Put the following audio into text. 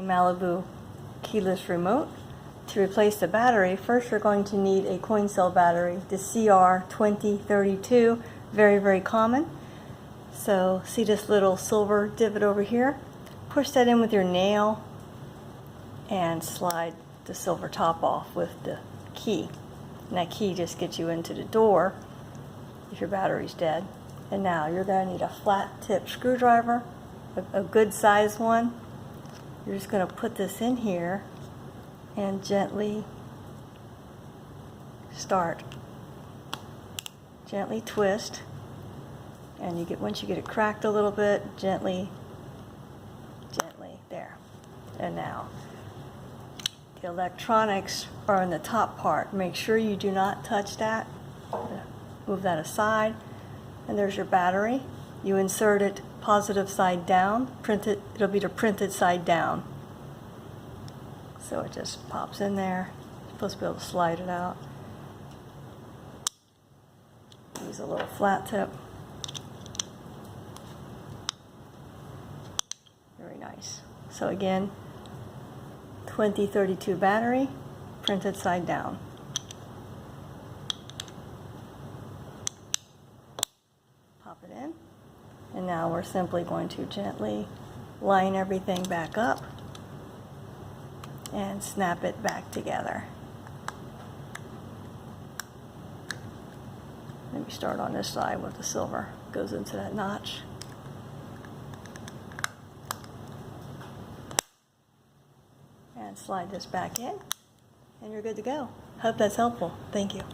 Malibu keyless remote. To replace the battery, first you're going to need a coin cell battery, the CR2032, very common. So see this little silver divot over here? Push that in with your nail and slide the silver top off with the key. And that key just gets you into the door if your battery's dead. And now you're going to need a flat tip screwdriver, a good size one. You're just going to put this in here and gently gently twist, and once you get it cracked a little bit, gently there. And now the electronics are in the top part. Make sure you do not touch that. Move that aside, and there's your battery. You insert it positive side down, it'll be the printed side down. So it just pops in there. You're supposed to be able to slide it out. Use a little flat tip. Very nice. So again, 2032 battery, printed side down. Pop it in. And now we're simply going to gently line everything back up and snap it back together. Let me start on this side with the silver. Goes into that notch. And slide this back in, and you're good to go. Hope that's helpful. Thank you.